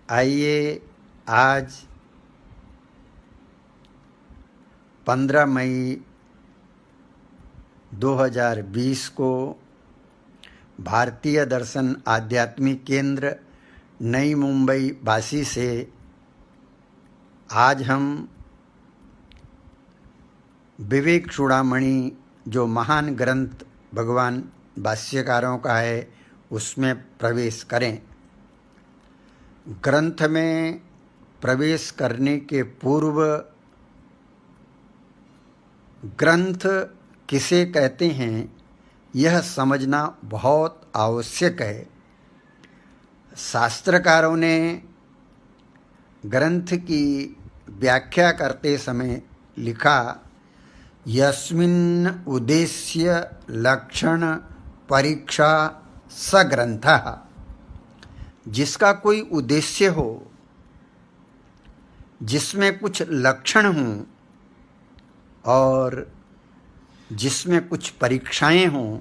आइए आज 15 मई 2020 को भारतीय दर्शन आध्यात्मिक केंद्र नई मुंबई बासी से आज हम विवेक चूड़ामणि जो महान ग्रंथ भगवान भाष्यकारों का है उसमें प्रवेश करें। ग्रंथ में प्रवेश करने के पूर्व ग्रंथ किसे कहते हैं यह समझना बहुत आवश्यक है। शास्त्रकारों ने ग्रंथ की व्याख्या करते समय लिखा, यस्मिन् उद्देश्य लक्षण परीक्षा स ग्रंथः। जिसका कोई उद्देश्य हो, जिसमें कुछ लक्षण हों और जिसमें कुछ परीक्षाएं हों,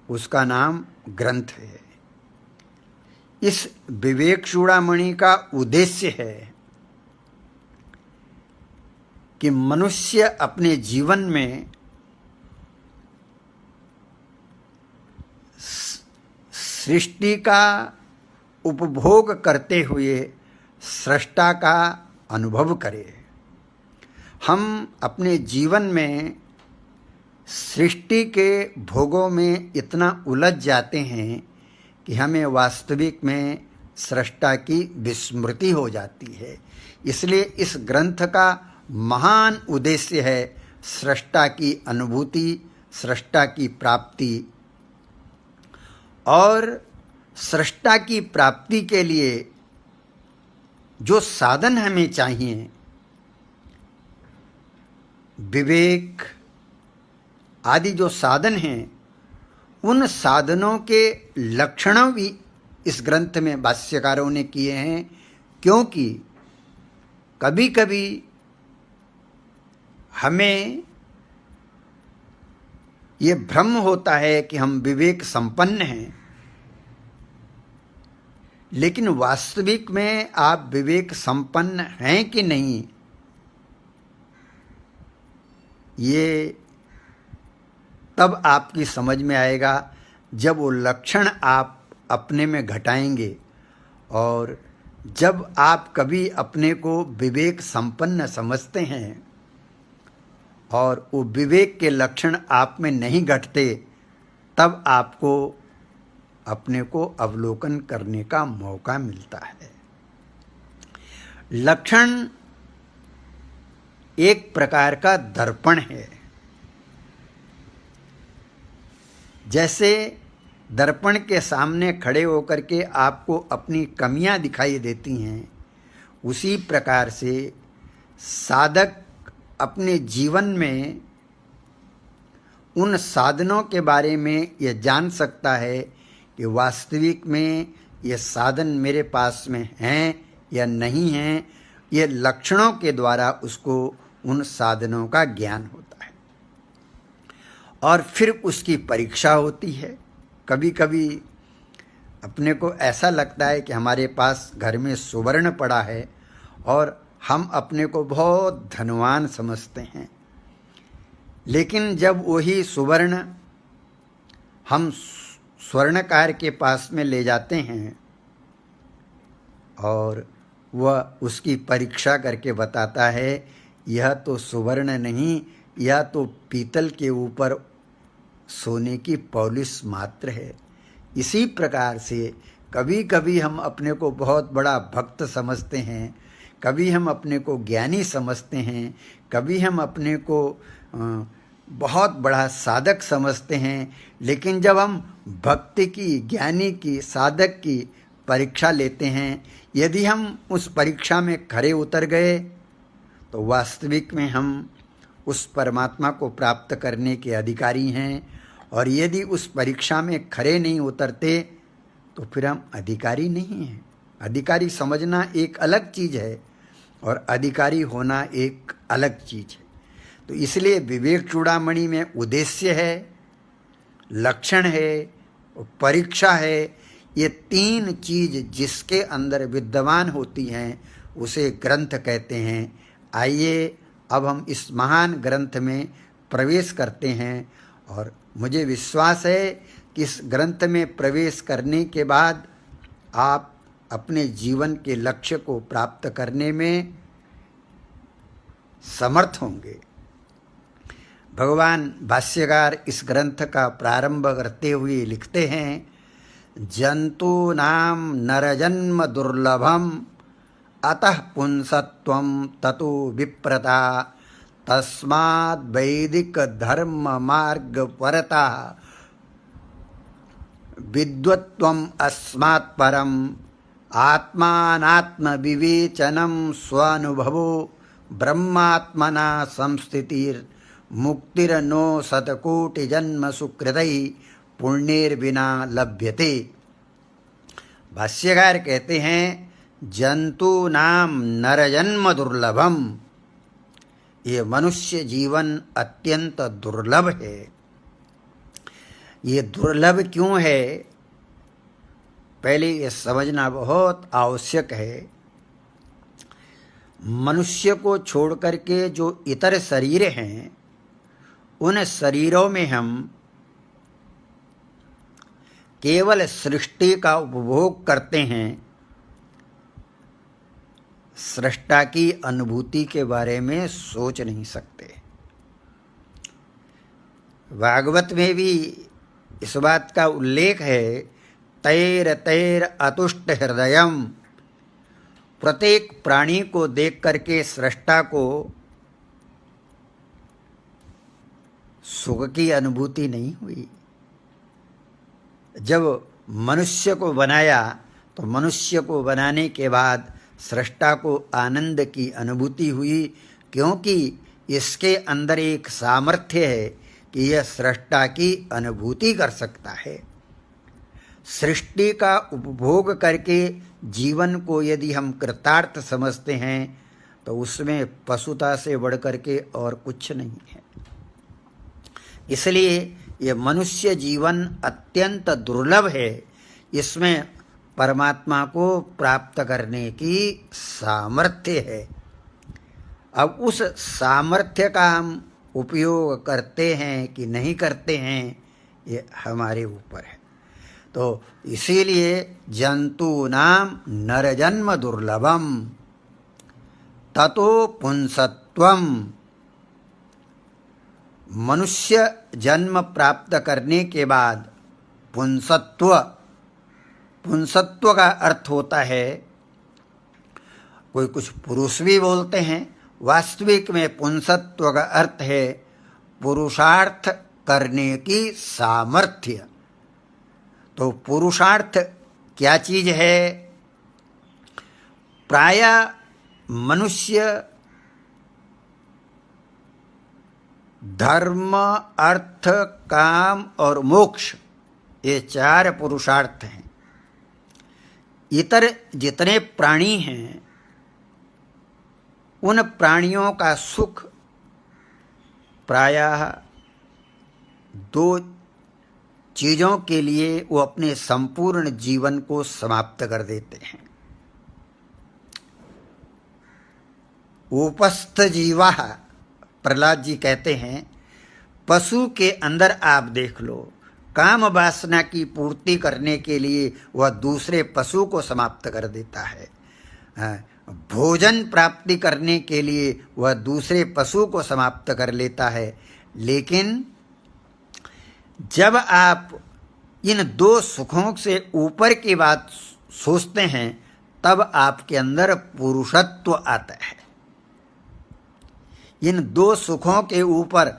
उसका नाम ग्रंथ है। इस विवेक चूड़ामणि का उद्देश्य है कि मनुष्य अपने जीवन में सृष्टि का उपभोग करते हुए सृष्टा का अनुभव करे। हम अपने जीवन में सृष्टि के भोगों में इतना उलझ जाते हैं कि हमें वास्तविक में सृष्टा की विस्मृति हो जाती है। इसलिए इस ग्रंथ का महान उद्देश्य है सृष्टा की अनुभूति, सृष्टा की प्राप्ति। और सृष्टा की प्राप्ति के लिए जो साधन हमें चाहिए, विवेक आदि जो साधन हैं, उन साधनों के लक्षण भी इस ग्रंथ में भाष्यकारों ने किए हैं। क्योंकि कभी कभी हमें ये भ्रम होता है कि हम विवेक संपन्न हैं, लेकिन वास्तविक में आप विवेक संपन्न हैं कि नहीं, ये तब आपकी समझ में आएगा जब वो लक्षण आप अपने में घटाएंगे। और जब आप कभी अपने को विवेक संपन्न समझते हैं और वो विवेक के लक्षण आप में नहीं घटते, तब आपको अपने को अवलोकन करने का मौका मिलता है। लक्षण एक प्रकार का दर्पण है। जैसे दर्पण के सामने खड़े होकर के आपको अपनी कमियां दिखाई देती हैं, उसी प्रकार से साधक अपने जीवन में उन साधनों के बारे में यह जान सकता है कि वास्तविक में ये साधन मेरे पास में हैं या नहीं हैं। ये लक्षणों के द्वारा उसको उन साधनों का ज्ञान होता है और फिर उसकी परीक्षा होती है। कभी कभी अपने को ऐसा लगता है कि हमारे पास घर में सुवर्ण पड़ा है और हम अपने को बहुत धनवान समझते हैं, लेकिन जब वही सुवर्ण हम स्वर्णकार के पास में ले जाते हैं और वह उसकी परीक्षा करके बताता है, यह तो सुवर्ण नहीं, यह तो पीतल के ऊपर सोने की पॉलिश मात्र है। इसी प्रकार से कभी कभी हम अपने को बहुत बड़ा भक्त समझते हैं, कभी हम अपने को ज्ञानी समझते हैं, कभी हम अपने को बहुत बड़ा साधक समझते हैं। लेकिन जब हम भक्ति की, ज्ञानी की, साधक की परीक्षा लेते हैं, यदि हम उस परीक्षा में खरे उतर गए तो वास्तविक में हम उस परमात्मा को प्राप्त करने के अधिकारी हैं। और यदि उस परीक्षा में खरे नहीं उतरते तो फिर हम अधिकारी नहीं हैं। अधिकारी समझना एक अलग चीज़ है और अधिकारी होना एक अलग चीज़ है। तो इसलिए विवेक चूड़ामणि में उद्देश्य है, लक्षण है, परीक्षा है। ये तीन चीज जिसके अंदर विद्यमान होती हैं उसे ग्रंथ कहते हैं। आइए अब हम इस महान ग्रंथ में प्रवेश करते हैं और मुझे विश्वास है कि इस ग्रंथ में प्रवेश करने के बाद आप अपने जीवन के लक्ष्य को प्राप्त करने में समर्थ होंगे। भगवान भाष्यकार इस ग्रंथ का प्रारंभ करते हुए लिखते हैं, जंतूनां नरजन्म दुर्लभम अतः पुंसत्वं ततो विप्रता तस्माद् वैदिक धर्म मार्ग परता विद्वत्वम् अस्मात् परम आत्मानात्म विवेचनम स्वानुभवो ब्रह्मात्मना संस्थितिर मुक्तिर्नो शतकोटि जन्म सुकृतै पुण्येर्विना लभ्यते। भाष्यकार कहते हैं, जंतूनां नरजन्म दुर्लभम, ये मनुष्य जीवन अत्यंत दुर्लभ है। ये दुर्लभ क्यों है, पहले ये समझना बहुत आवश्यक है। मनुष्य को छोड़ करके जो इतर शरीर हैं, उन शरीरों में हम केवल सृष्टि का उपभोग करते हैं, सृष्टा की अनुभूति के बारे में सोच नहीं सकते। भागवत में भी इस बात का उल्लेख है, तैर तैर अतुष्ट हृदयम, प्रत्येक प्राणी को देख करके सृष्टा को सुख की अनुभूति नहीं हुई। जब मनुष्य को बनाया तो मनुष्य को बनाने के बाद सृष्टा को आनंद की अनुभूति हुई, क्योंकि इसके अंदर एक सामर्थ्य है कि यह सृष्टा की अनुभूति कर सकता है। सृष्टि का उपभोग करके जीवन को यदि हम कृतार्थ समझते हैं तो उसमें पशुता से बढ़ करके और कुछ नहीं है। इसलिए ये मनुष्य जीवन अत्यंत दुर्लभ है। इसमें परमात्मा को प्राप्त करने की सामर्थ्य है। अब उस सामर्थ्य का हम उपयोग करते हैं कि नहीं करते हैं, ये हमारे ऊपर है। तो इसीलिए जंतूनां नरजन्म दुर्लभम ततो पुंसत्वम, मनुष्य जन्म प्राप्त करने के बाद पुंसत्व, पुंसत्व का अर्थ होता है, कोई कुछ पुरुष भी बोलते हैं, वास्तविक में पुंसत्व का अर्थ है पुरुषार्थ करने की सामर्थ्य। तो पुरुषार्थ क्या चीज है? प्रायः मनुष्य धर्म, अर्थ, काम और मोक्ष, ये चार पुरुषार्थ हैं। इतर जितने प्राणी हैं उन प्राणियों का सुख प्रायः दो चीज़ों के लिए वो अपने संपूर्ण जीवन को समाप्त कर देते हैं। उपस्थ जीवा, प्रहलाद जी कहते हैं, पशु के अंदर आप देख लो, काम वासना की पूर्ति करने के लिए वह दूसरे पशु को समाप्त कर देता है। भोजन प्राप्ति करने के लिए वह दूसरे पशु को समाप्त कर लेता है। लेकिन जब आप इन दो सुखों से ऊपर की बात सोचते हैं तब आपके अंदर पुरुषत्व आता है। इन दो सुखों के ऊपर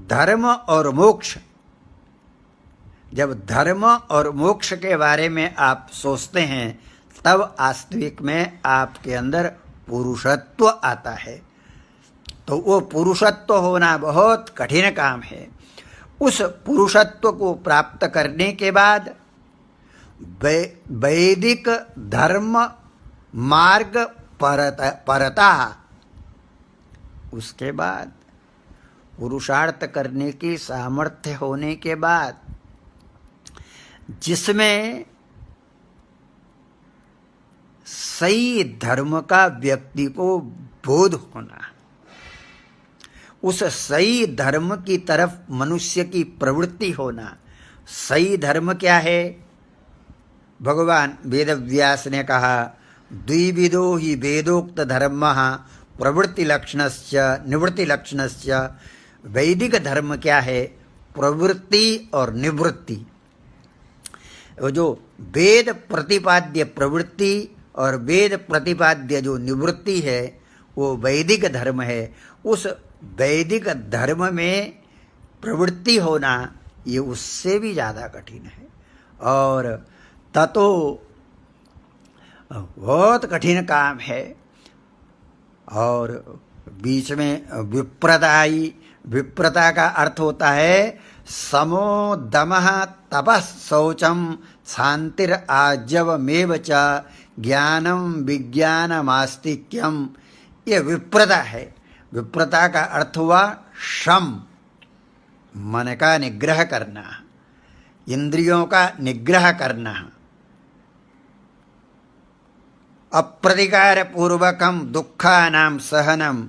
धर्म और मोक्ष, जब धर्म और मोक्ष के बारे में आप सोचते हैं तब वास्तविक में आपके अंदर पुरुषत्व आता है। तो वो पुरुषत्व होना बहुत कठिन काम है। उस पुरुषत्व को प्राप्त करने के बाद वैदिक धर्म मार्ग परता, उसके बाद पुरुषार्थ करने की सामर्थ्य होने के बाद, जिसमें सही धर्म का व्यक्ति को बोध होना, उस सही धर्म की तरफ मनुष्य की प्रवृत्ति होना। सही धर्म क्या है? भगवान वेदव्यास ने कहा, द्विविधो ही वेदोक्त धर्मः प्रवृत्ति लक्षणश्च निवृत्ति लक्षणश्च। वैदिक धर्म क्या है? प्रवृत्ति और निवृत्ति। जो वेद प्रतिपाद्य प्रवृत्ति और वेद प्रतिपाद्य जो निवृत्ति है वो वैदिक धर्म है। उस वैदिक धर्म में प्रवृत्ति होना ये उससे भी ज़्यादा कठिन है, और ततो बहुत कठिन काम है। और बीच में विप्रदाई, विप्रता का अर्थ होता है समो दमः तपः शौचम शांतिर आजवमेव च ज्ञानम विज्ञानमास्तिक्यम। ये विप्रता है। विप्रता का अर्थ हुआ शम, मन का निग्रह करना, इंद्रियों का निग्रह करना, अप्रतिकार पूर्वकम दुखानाम सहनम।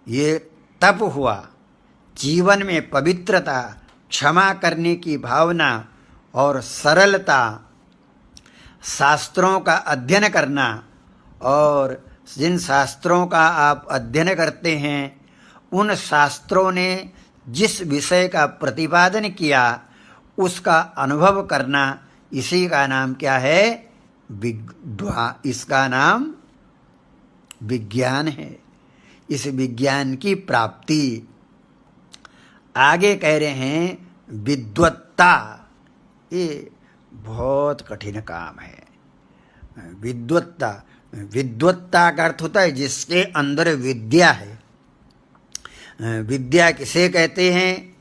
ये तप हुआ। जीवन में पवित्रता, क्षमा करने की भावना और सरलता, शास्त्रों का अध्ययन करना, और जिन शास्त्रों का आप अध्ययन करते हैं उन शास्त्रों ने जिस विषय का प्रतिपादन किया उसका अनुभव करना, इसी का नाम क्या है? इसका नाम विज्ञान है। इस विज्ञान की प्राप्ति आगे कह रहे हैं विद्वत्ता। ये बहुत कठिन काम है। विद्वत्ता, विद्वत्ता का अर्थ होता है जिसके अंदर विद्या है। विद्या किसे कहते हैं?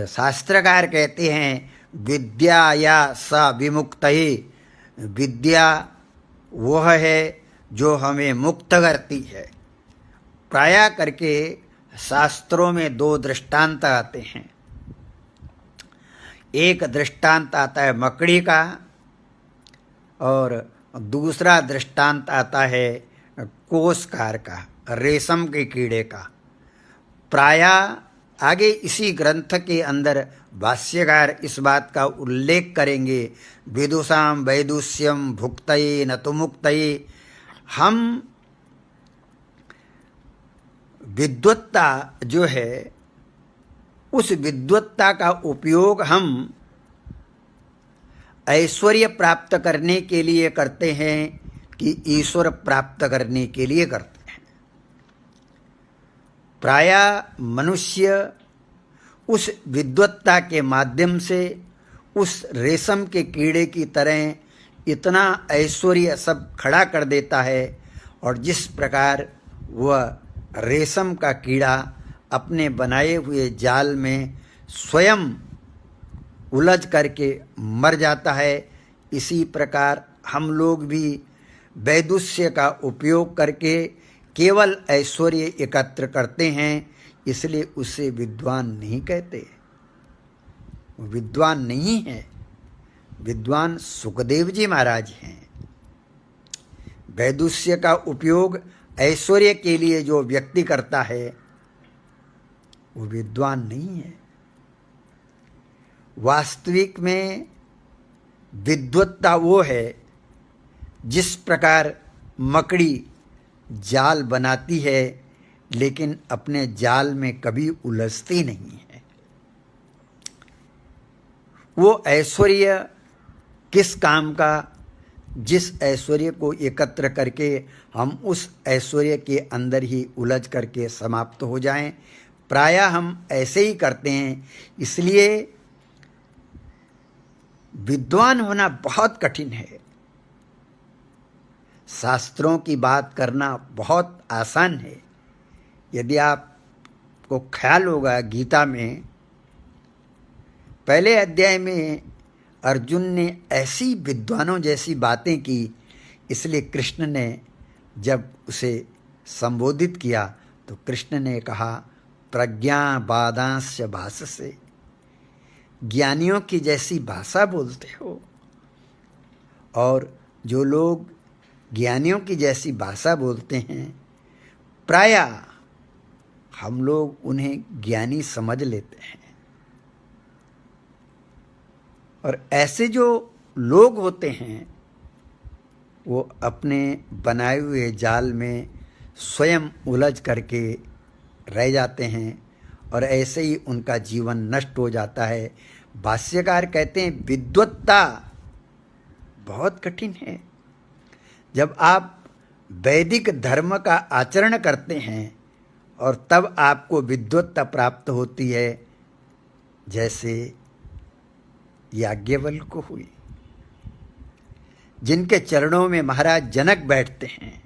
शास्त्रकार कहते हैं विद्या या सा विमुक्तये। विद्या वह है जो हमें मुक्त करती है। प्रायः करके शास्त्रों में दो दृष्टांत आते हैं। एक दृष्टांत आता है मकड़ी का और दूसरा दृष्टांत आता है कोसकार का, रेशम के कीड़े का। प्रायः आगे इसी ग्रंथ के अंदर भाष्यकार इस बात का उल्लेख करेंगे, विदुषाम वैदुष्यम भुक्तये न तो मुक्तये। हम विद्वत्ता जो है उस विद्वत्ता का उपयोग हम ऐश्वर्य प्राप्त करने के लिए करते हैं कि ईश्वर प्राप्त करने के लिए करते हैं। प्रायः मनुष्य उस विद्वत्ता के माध्यम से उस रेशम के कीड़े की तरह इतना ऐश्वर्य सब खड़ा कर देता है, और जिस प्रकार वह रेशम का कीड़ा अपने बनाए हुए जाल में स्वयं उलझ करके मर जाता है, इसी प्रकार हम लोग भी वैदुष्य का उपयोग करके केवल ऐश्वर्य एकत्र करते हैं, इसलिए उसे विद्वान नहीं कहते। विद्वान नहीं है। विद्वान सुखदेव जी महाराज हैं। वैदुष्य का उपयोग ऐश्वर्य के लिए जो व्यक्ति करता है वो विद्वान नहीं है। वास्तविक में विद्वत्ता वो है जिस प्रकार मकड़ी जाल बनाती है लेकिन अपने जाल में कभी उलझती नहीं है। वो ऐश्वर्य किस काम का? जिस ऐश्वर्य को एकत्र करके हम उस ऐश्वर्य के अंदर ही उलझ करके समाप्त हो जाएं। प्रायः हम ऐसे ही करते हैं। इसलिए विद्वान होना बहुत कठिन है। शास्त्रों की बात करना बहुत आसान है। यदि आपको ख्याल होगा, गीता में पहले अध्याय में अर्जुन ने ऐसी विद्वानों जैसी बातें की, इसलिए कृष्ण ने जब उसे संबोधित किया तो कृष्ण ने कहा प्रज्ञा बादांश भाष से, ज्ञानियों की जैसी भाषा बोलते हो। और जो लोग ज्ञानियों की जैसी भाषा बोलते हैं, प्रायः हम लोग उन्हें ज्ञानी समझ लेते हैं। और ऐसे जो लोग होते हैं वो अपने बनाए हुए जाल में स्वयं उलझ करके रह जाते हैं और ऐसे ही उनका जीवन नष्ट हो जाता है। भाष्यकार कहते हैं विद्वत्ता बहुत कठिन है। जब आप वैदिक धर्म का आचरण करते हैं और तब आपको विद्वत्ता प्राप्त होती है, जैसे याज्ञवल्क्य को हुई, जिनके चरणों में महाराज जनक बैठते हैं।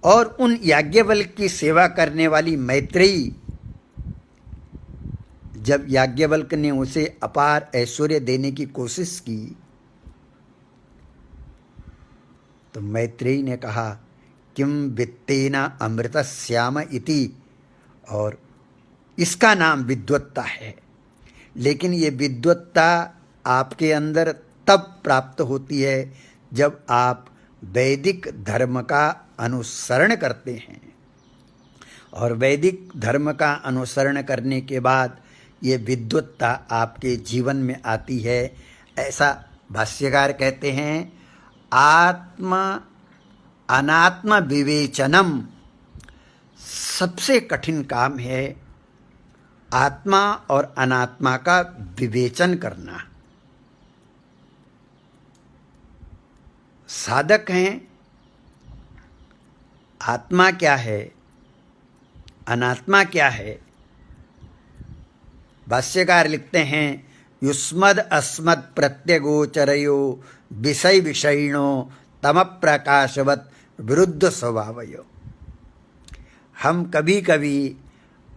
और उन याज्ञवल्क्य की सेवा करने वाली मैत्रेयी, जब याज्ञवल्क्य ने उसे अपार ऐश्वर्य देने की कोशिश की तो मैत्रेयी ने कहा किम वित्तेना अमृतस्याम इति, और इसका नाम विद्वत्ता है। लेकिन ये विद्वत्ता आपके अंदर तब प्राप्त होती है जब आप वैदिक धर्म का अनुसरण करते हैं। और वैदिक धर्म का अनुसरण करने के बाद ये विद्वत्ता आपके जीवन में आती है। ऐसा भाष्यकार कहते हैं, आत्म अनात्म विवेचनम सबसे कठिन काम है, आत्मा और अनात्मा का विवेचन करना। साधक हैं, आत्मा क्या है, अनात्मा क्या है। भाष्यकार लिखते हैं, युष्मद अस्मद प्रत्यगोचरयो विषय विषयिणो तम प्रकाशवत विरुद्ध स्वभावयो। हम कभी कभी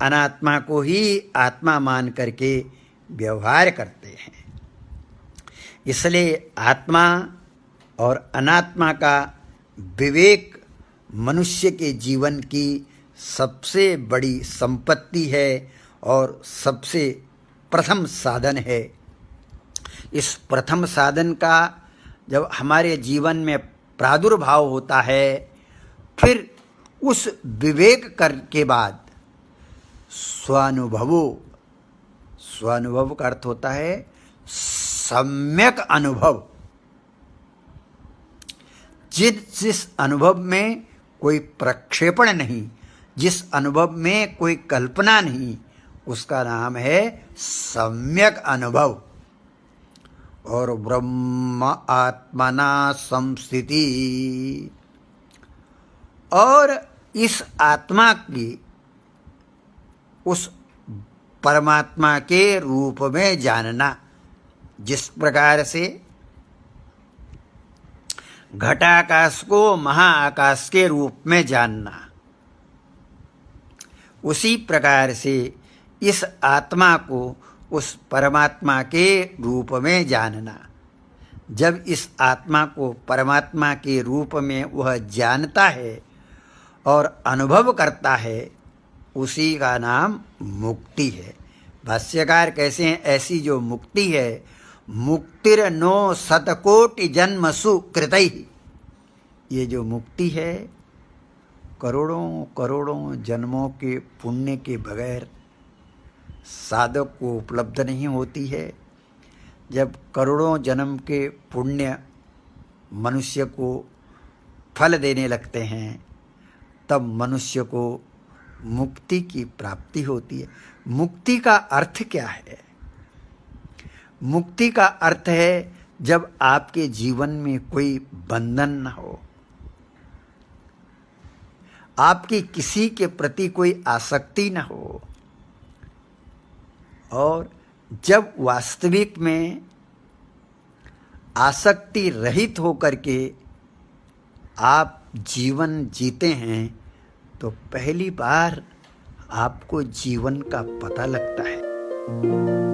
अनात्मा को ही आत्मा मान करके व्यवहार करते हैं। इसलिए आत्मा और अनात्मा का विवेक मनुष्य के जीवन की सबसे बड़ी संपत्ति है और सबसे प्रथम साधन है। इस प्रथम साधन का जब हमारे जीवन में प्रादुर्भाव होता है, फिर उस विवेक कर के बाद स्वानुभव का अर्थ होता है सम्यक अनुभव। जिस अनुभव में कोई प्रक्षेपण नहीं, जिस अनुभव में कोई कल्पना नहीं, उसका नाम है सम्यक अनुभव। और ब्रह्म आत्मना संस्थिति, और इस आत्मा की उस परमात्मा के रूप में जानना। जिस प्रकार से घटाकाश को महाआकाश के रूप में जानना, उसी प्रकार से इस आत्मा को उस परमात्मा के रूप में जानना। जब इस आत्मा को परमात्मा के रूप में वह जानता है और अनुभव करता है, उसी का नाम मुक्ति है। भाष्यकार कैसे हैं, ऐसी जो मुक्ति है, मुक्तिर्नो शतकोटि जन्मसु कृतैः। ये जो मुक्ति है करोड़ों करोड़ों जन्मों के पुण्य के बगैर साधक को उपलब्ध नहीं होती है। जब करोड़ों जन्म के पुण्य मनुष्य को फल देने लगते हैं, तब मनुष्य को मुक्ति की प्राप्ति होती है। मुक्ति का अर्थ क्या है? मुक्ति का अर्थ है जब आपके जीवन में कोई बंधन न हो, आपकी किसी के प्रति कोई आसक्ति न हो, और जब वास्तविक में आसक्ति रहित होकर के आप जीवन जीते हैं, तो पहली बार आपको जीवन का पता लगता है।